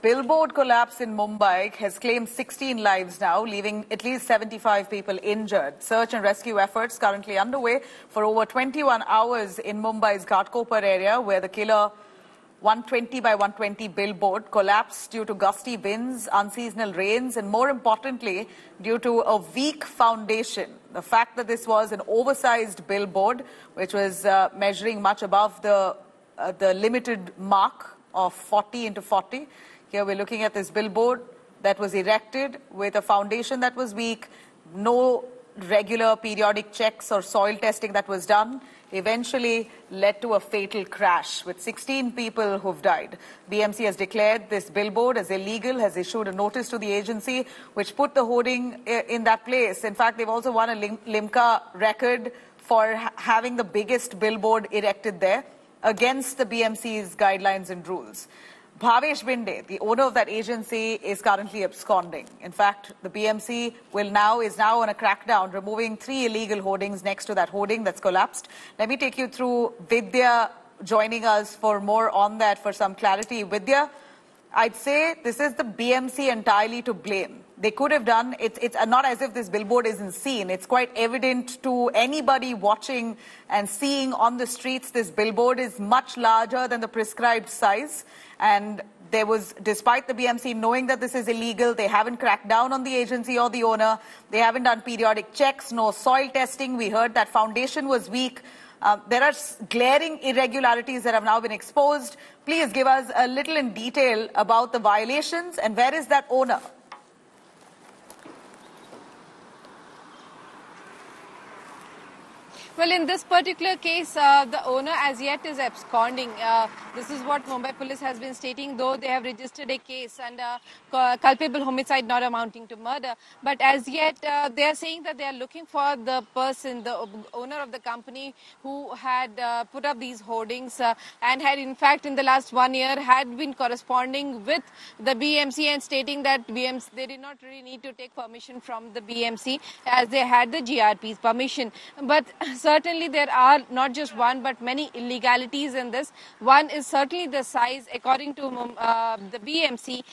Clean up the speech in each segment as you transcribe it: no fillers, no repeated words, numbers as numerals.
billboard collapse in Mumbai has claimed 16 lives now, leaving at least 75 people injured. Search and rescue efforts currently underway for over 21 hours in Mumbai's Ghatkopar area, where the killer 120 by 120 billboard collapsed due to gusty winds, unseasonal rains, and more importantly, due to a weak foundation. The fact that this was an oversized billboard, which was measuring much above the limited mark of 40 into 40. Here we're looking at this billboard that was erected with a foundation that was weak, no regular periodic checks or soil testing that was done, eventually led to a fatal crash with 16 people who've died. BMC has declared this billboard as illegal, has issued a notice to the agency which put the hoarding in that place. In fact, they've also won a Limca record for having the biggest billboard erected there, against the BMC's guidelines and rules. Bhavesh Binde, the owner of that agency, is currently absconding. In fact, the BMC is now on a crackdown, removing 3 illegal hoardings next to that hoarding that's collapsed. Let me take you through Vidya joining us for more on that for some clarity. Vidya, I'd say this is the BMC entirely to blame. They could have done, it's not as if this billboard isn't seen. It's quite evident to anybody watching and seeing on the streets this billboard is much larger than the prescribed size. And there was, despite the BMC knowing that this is illegal, they haven't cracked down on the agency or the owner. They haven't done periodic checks, no soil testing. We heard that foundation was weak. There are glaring irregularities that have now been exposed. Please give us a little in detail about the violations and where is that owner? Well, in this particular case, the owner as yet is absconding. This is what Mumbai police has been stating, though they have registered a case and culpable homicide not amounting to murder. But as yet, they are saying that they are looking for the person, the owner of the company who had put up these hoardings and had, in fact, in the last 1 year, had been corresponding with the BMC and stating that they did not really need to take permission from the BMC as they had the GRP's permission. But certainly there are not just one but many illegalities in this. One is certainly the size. According to the BMC,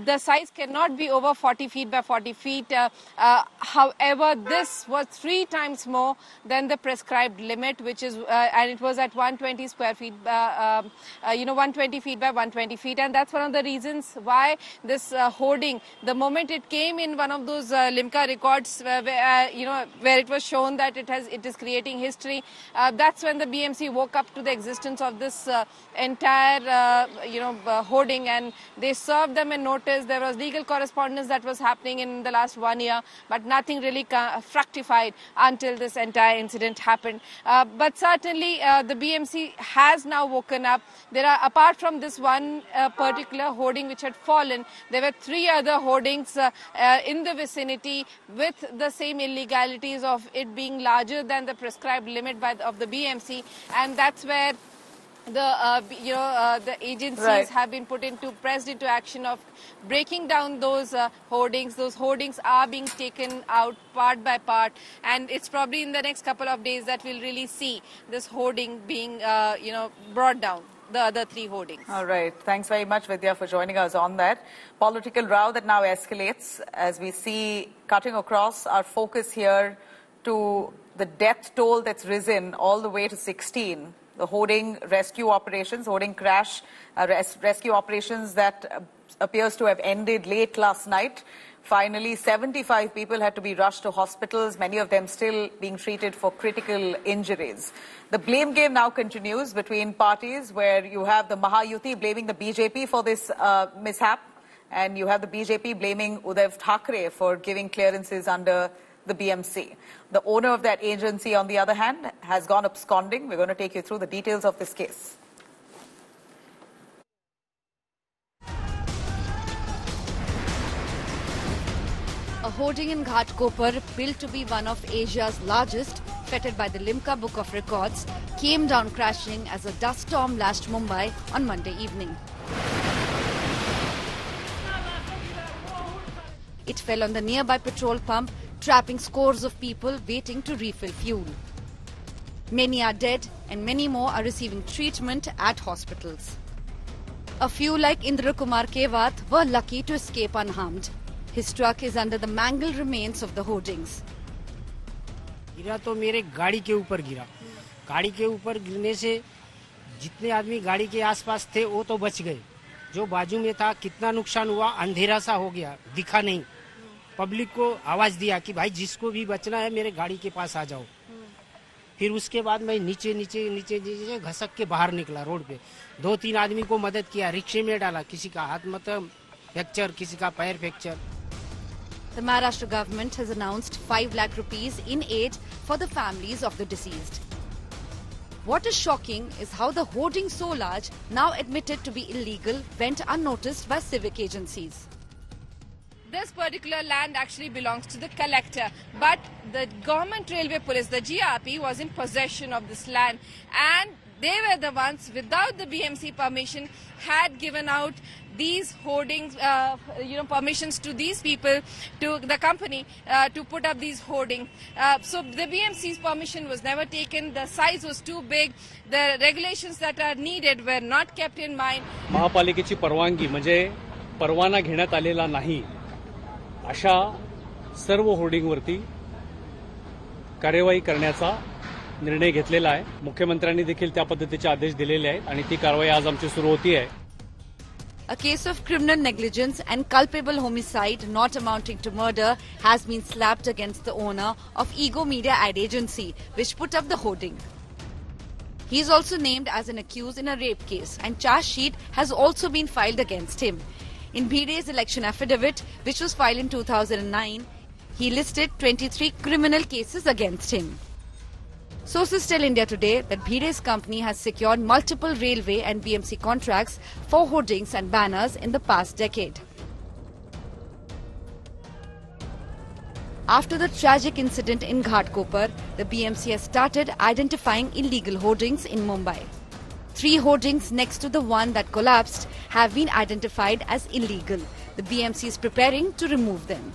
the size cannot be over 40 feet by 40 feet. However, this was 3 times more than the prescribed limit, which is, and it was at 120 square feet, 120 feet by 120 feet. And that's one of the reasons why this hoarding, the moment it came in one of those Limca records where it was shown that it is creating history, that's when the BMC woke up to the existence of this entire hoarding, and they served them a notice. There was legal correspondence that was happening in the last 1 year, but nothing really fructified until this entire incident happened. But certainly the BMC has now woken up. There are, apart from this one particular hoarding which had fallen, there were 3 other hoardings in the vicinity with the same illegalities of it being larger than the prescribed limit of the BMC, and that's where the agencies have been pressed into action of breaking down those hoardings. Those hoardings are being taken out part by part, and it's probably in the next couple of days that we'll really see this hoarding being brought down. The other 3 hoardings. All right. Thanks very much, Vidya, for joining us on that. Political row that now escalates as we see cutting across our focus here to the death toll that's risen all the way to 16. The hoarding rescue operations, hoarding crash rescue operations that appears to have ended late last night. Finally, 75 people had to be rushed to hospitals, many of them still being treated for critical injuries. The blame game now continues between parties, where you have the Mahayuti blaming the BJP for this mishap, and you have the BJP blaming Uddhav Thackeray for giving clearances under the BMC. The owner of that agency, on the other hand, has gone absconding. We're going to take you through the details of this case. A hoarding in Ghatkopar, built to be one of Asia's largest, feted by the Limca Book of Records, came down crashing as a dust storm lashed Mumbai on Monday evening. It fell on the nearby petrol pump, trapping scores of people waiting to refill fuel. Many are dead and many more are receiving treatment at hospitals. A few like Indra Kumar Kevat were lucky to escape unharmed. His truck is under the mangled remains of the hoardings. गिरा तो मेरे गाड़ी के ऊपर गिरा। गाड़ी के ऊपर गिरने से जितने आदमी गाड़ी के आसपास थे वो तो बच गए। जो बाजू में था कितना नुकसान हुआ, अंधेरा सा हो गया, दिखा नहीं। पब्लिक को आवाज दिया कि भाई जिसको भी बचना है मेरे गाड़ी के पास आ जाओ। फिर उसके बाद मैं नीचे नीचे नीचे नीचे घसक के बाहर निकला रोड पे। 2-3 आदमी को मदद किया, रिक्शे में डाला, किसी का हाथ मतलब फ्रैक्चर, किसी का पैर fracture. The Maharashtra government has announced 5 lakh rupees in aid for the families of the deceased. What is shocking is how the hoarding so large, now admitted to be illegal, went unnoticed by civic agencies. This particular land actually belongs to the collector, but the government railway police, the GRP, was in possession of this land, and they were the ones, without the BMC permission, had given out these hoardings, permissions to these people, to the company, to put up these hoardings. So the BMC's permission was never taken. The size was too big. The regulations that are needed were not kept in mind. महापालिकेची परवानगी म्हणजे परवाना घेण्यात आलेला नाही अशा सर्व होर्डिंगवरती कार्यवाही करण्याचा निर्णय घेतलेला आहे। मुख्यमंत्र्यांनी देखील त्या पद्धतीचे आदेश दिलेले आहेत आणि ती कारवाई आज आमची सुरू होती आहे। A case of criminal negligence and culpable homicide not amounting to murder has been slapped against the owner of Ego Media Ad Agency, which put up the hoarding. He is also named as an accused in a rape case, and charge sheet has also been filed against him. In Bhide's election affidavit, which was filed in 2009, he listed 23 criminal cases against him. Sources tell India Today that Bhide's company has secured multiple railway and BMC contracts for hoardings and banners in the past decade. After the tragic incident in Ghatkopar, the BMC has started identifying illegal hoardings in Mumbai. 3 hoardings next to the one that collapsed have been identified as illegal. The BMC is preparing to remove them.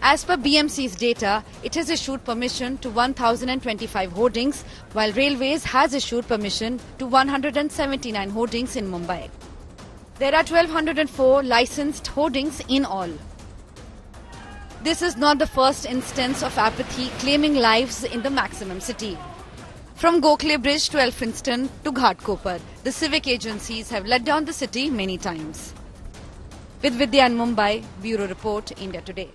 As per BMC's data, it has issued permission to 1,025 hoardings, while Railways has issued permission to 179 hoardings in Mumbai. There are 1,204 licensed hoardings in all. This is not the first instance of apathy claiming lives in the maximum city. From Gokhale Bridge to Elphinstone to Ghatkopar, the civic agencies have let down the city many times. With Vidya in Mumbai, Bureau Report, India Today.